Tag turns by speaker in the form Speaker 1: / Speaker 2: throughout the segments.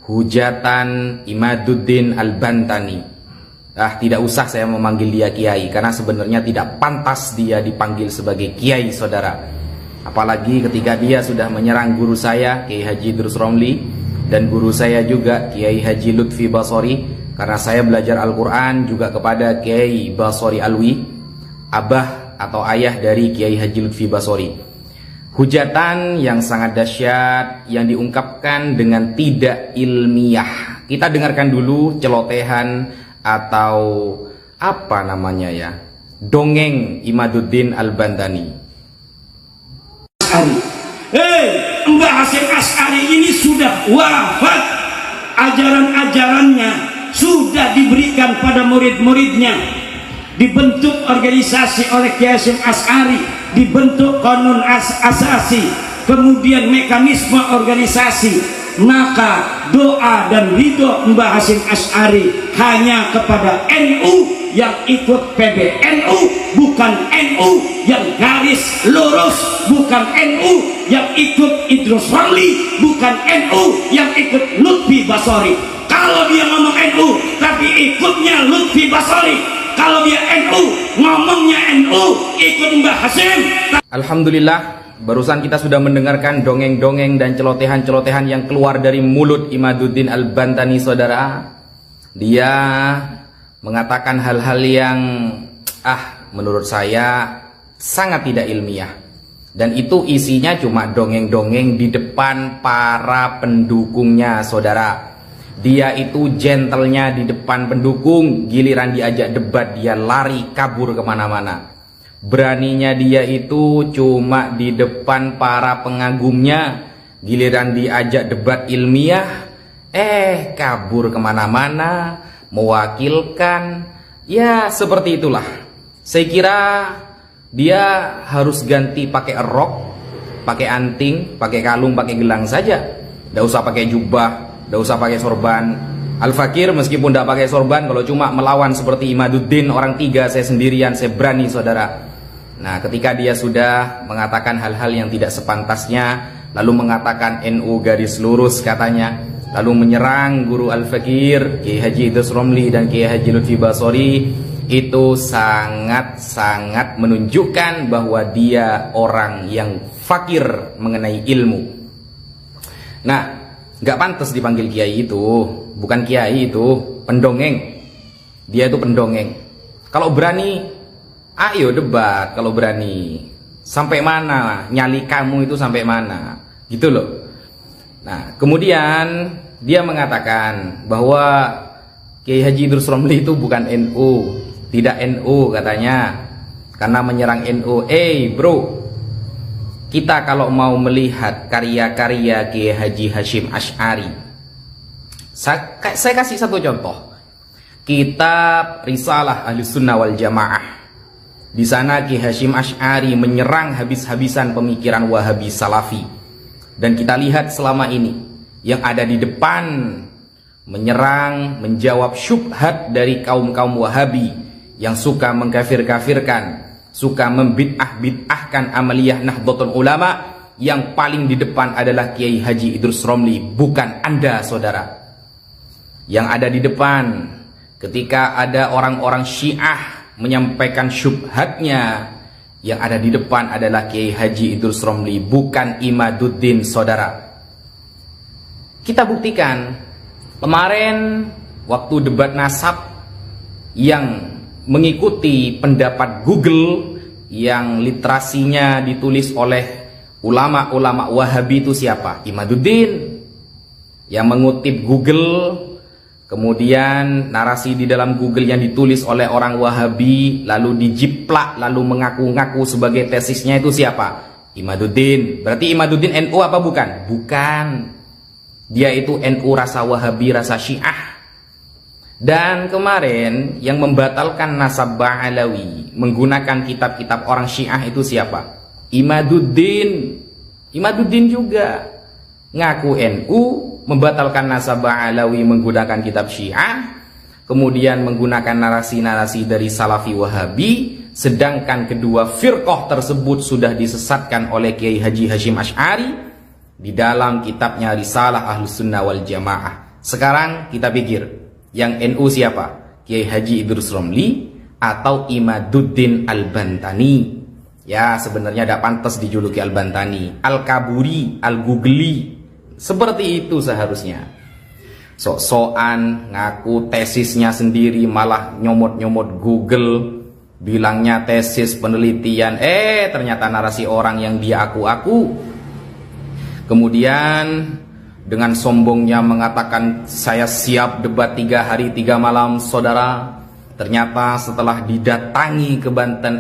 Speaker 1: hujatan Imaduddin Al-Bantani. Tidak usah saya memanggil dia kiai, karena sebenarnya tidak pantas dia dipanggil sebagai kiai, saudara. Apalagi ketika dia sudah menyerang guru saya, Kiai Haji Idrus Romli, dan guru saya juga, Kiai Haji Lutfi Basori, karena saya belajar Al-Quran juga kepada Kiai Basori Alwi, abah atau ayah dari Kiai Haji Lutfi Basori. Hujatan yang sangat dahsyat yang diungkapkan dengan tidak ilmiah. Kita dengarkan dulu celotehan atau apa namanya ya, dongeng Imaduddin Al-Bantani.
Speaker 2: Mbah Hasyim Asy'ari ini sudah wafat, ajaran-ajarannya sudah diberikan pada murid-muridnya, dibentuk organisasi oleh Kiai Hasyim Asy'ari, dibentuk konun asasi, kemudian mekanisme organisasi. Maka doa dan ridho Mbah Hasyim Asy'ari hanya kepada NU yang ikut PBNU, bukan NU yang garis lurus, bukan NU yang ikut Idrus Romli, bukan NU yang ikut Lutfi Basori. Kalau dia ngomong NU tapi ikutnya Lutfi Basori, kalau dia NU ngomongnya NU ikut Mbah Hasyim.
Speaker 1: Alhamdulillah, barusan kita sudah mendengarkan dongeng-dongeng dan celotehan-celotehan yang keluar dari mulut Imaduddin Al-Bantani, saudara. Dia mengatakan hal-hal yang menurut saya sangat tidak ilmiah, dan itu isinya cuma dongeng-dongeng di depan para pendukungnya, saudara. Dia itu gentlenya di depan pendukung, giliran diajak debat dia lari kabur kemana-mana. Beraninya dia itu cuma di depan para pengagumnya, giliran diajak debat ilmiah kabur kemana-mana, mewakilkan. Ya seperti itulah. Saya kira dia harus ganti pakai rok, pakai anting, pakai kalung, pakai gelang saja. Tidak usah pakai jubah, tidak usah pakai sorban. Al-Fakir meskipun tidak pakai sorban, kalau cuma melawan seperti Imaduddin orang tiga, saya sendirian, saya berani, saudara. Nah, ketika dia sudah mengatakan hal-hal yang tidak sepantasnya, lalu mengatakan NU garis lurus katanya, lalu menyerang guru Al-Fakir, Kiai Haji Idrus Romli dan Kiai Haji Lutfi Basori, itu sangat-sangat menunjukkan bahwa dia orang yang fakir mengenai ilmu. Nah, nggak pantas dipanggil kiai itu, bukan kiai itu, pendongeng. Dia itu pendongeng. Kalau berani, ayo debat. Kalau berani, sampai mana nyali kamu itu, sampai mana, gitu loh. Nah, kemudian dia mengatakan bahwa Kiai Haji Idrus Romli itu bukan NU, tidak NU katanya, karena menyerang NU. Bro, kita kalau mau melihat karya-karya Kiai Haji Hasyim Asy'ari, saya kasih satu contoh. Kitab Risalah Ahlussunnah wal Jamaah. Di sana Kiai Hasyim Asy'ari menyerang habis-habisan pemikiran Wahabi Salafi. Dan kita lihat selama ini yang ada di depan menyerang, menjawab syubhat dari kaum-kaum Wahabi yang suka mengkafir-kafirkan, suka membid'ah-bid'ahkan amaliyah Nahdlatul Ulama. Yang paling di depan adalah Kiai Haji Idrus Romli, bukan Anda, saudara. Yang ada di depan ketika ada orang-orang Syiah menyampaikan syubhatnya, yang ada di depan adalah Kiai Haji Idrus Romli, bukan Imaduddin, saudara. Kita buktikan kemarin waktu debat nasab yang mengikuti pendapat Google, yang literasinya ditulis oleh ulama-ulama Wahabi itu siapa? Imaduddin. Yang mengutip Google, kemudian narasi di dalam Google yang ditulis oleh orang Wahabi lalu dijiplak, lalu mengaku-ngaku sebagai tesisnya itu siapa? Imaduddin. Berarti Imaduddin NU apa bukan? Bukan. Dia itu NU rasa Wahabi, rasa Syiah. Dan kemarin yang membatalkan nasab Ba'alawi menggunakan kitab-kitab orang Syiah itu siapa? Imaduddin. Imaduddin juga ngaku NU, membatalkan nasab Ba'alawi menggunakan kitab Syiah, kemudian menggunakan narasi-narasi dari Salafi Wahabi, sedangkan kedua firqah tersebut sudah disesatkan oleh Kiai Haji Hasyim Asy'ari. di dalam kitabnya Risalah Ahlus Sunnah wal Jamaah. Sekarang kita pikir, yang NU siapa? Kiai Haji Idrus Romli atau Imaduddin Al-Bantani? Ya, sebenarnya tidak pantas dijuluki Al-Bantani, Al-Kaburi, Al-Gugli. Seperti itu seharusnya. Sok-sokan ngaku tesisnya sendiri, malah nyomot-nyomot Google, bilangnya tesis penelitian, ternyata narasi orang yang dia aku-aku. Kemudian dengan sombongnya mengatakan saya siap debat 3 hari 3 malam, saudara. Ternyata setelah didatangi ke Banten,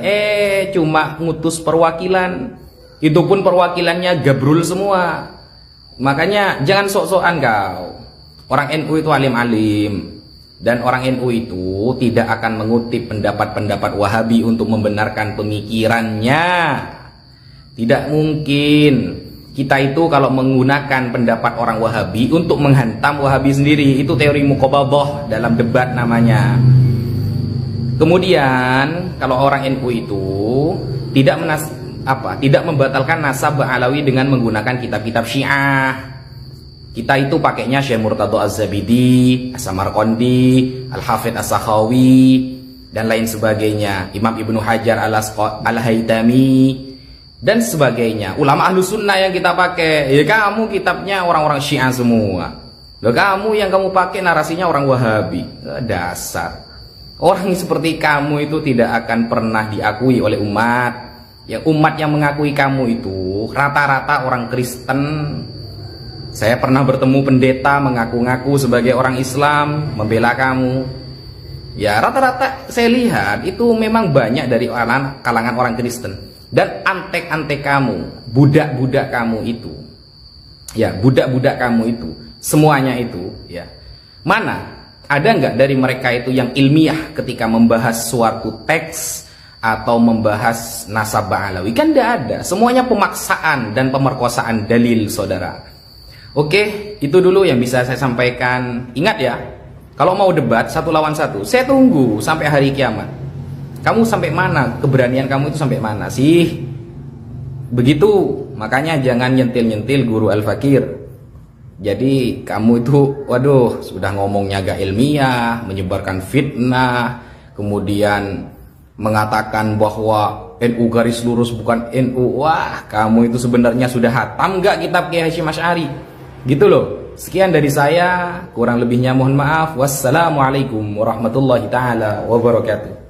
Speaker 1: cuma ngutus perwakilan. Itu pun perwakilannya gabrul semua. Makanya jangan sok-sokan kau. Orang NU itu alim-alim. Dan orang NU itu tidak akan mengutip pendapat-pendapat Wahabi untuk membenarkan pemikirannya. Tidak mungkin. Kita itu kalau menggunakan pendapat orang Wahabi untuk menghantam Wahabi sendiri, itu teori muqabadah dalam debat namanya. Kemudian kalau orang NU itu tidak membatalkan nasab Alawi dengan menggunakan kitab-kitab Syiah. Kita itu pakainya Syekh Murtadho Az-Zabidi, As-Samarqandi, Al-Hafidh As-Sakhawi, dan lain sebagainya, Imam Ibnu Hajar Al-Haytami, dan sebagainya. Ulama Ahlus Sunnah yang kita pakai, ya kamu kitabnya orang-orang Syiah semua. Loh, kamu yang kamu pakai narasinya orang Wahabi. Dasar. Orang seperti kamu itu tidak akan pernah diakui oleh umat. Yang umat yang mengakui kamu itu rata-rata orang Kristen. Saya pernah bertemu pendeta mengaku-ngaku sebagai orang Islam, membela kamu. Ya rata-rata saya lihat itu memang banyak dari kalangan orang Kristen. Dan antek-antek kamu, budak-budak kamu itu, ya budak-budak kamu itu, semuanya itu, ya mana? Ada nggak dari mereka itu yang ilmiah ketika membahas suatu teks atau membahas nasab Alawi? Kan tidak ada. Semuanya pemaksaan dan pemerkosaan dalil, saudara. Oke, itu dulu yang bisa saya sampaikan. Ingat ya, kalau mau debat 1 lawan 1, saya tunggu sampai hari kiamat. Kamu sampai mana? Keberanian kamu itu sampai mana sih? Begitu. Makanya jangan nyentil-nyentil guru Al-Fakir. Jadi kamu itu, waduh, sudah ngomongnya agak ilmiah, menyebarkan fitnah, kemudian mengatakan bahwa NU garis lurus bukan NU. Wah, kamu itu sebenarnya sudah hatam nggak kitab Kiai Hasyim Asy'ari? Gitu loh. Sekian dari saya, kurang lebihnya mohon maaf. Wassalamualaikum warahmatullahi taala wabarakatuh.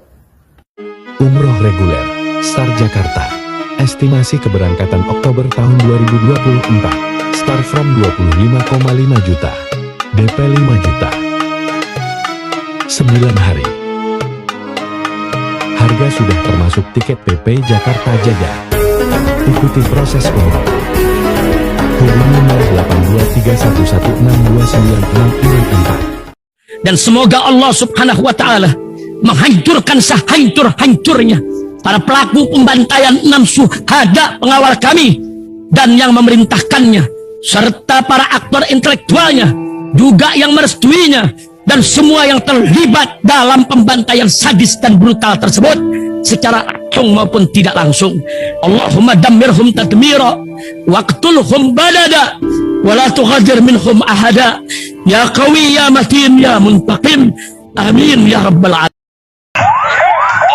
Speaker 3: Umroh reguler, Star Jakarta. Estimasi keberangkatan Oktober tahun 2024. Start from 25,5 juta. DP 5 juta. 9 hari. Harga sudah termasuk tiket PP Jakarta Jaya. Ikuti proses umroh. Hubungi 082311629664.
Speaker 4: Dan semoga Allah Subhanahu wa Ta'ala menghancurkan sehancur-hancurnya para pelaku pembantaian 6 syuhada pengawal kami dan yang memerintahkannya, serta para aktor intelektualnya juga yang merestuinya, dan semua yang terlibat dalam pembantaian sadis dan brutal tersebut secara langsung maupun tidak langsung. Allahumma dammirhum tadmira waqtulhum badada wala tughadir minhum ahada ya qawi ya matin ya muntaqim amin ya rabbal alamin.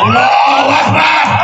Speaker 2: Allahu Akbar.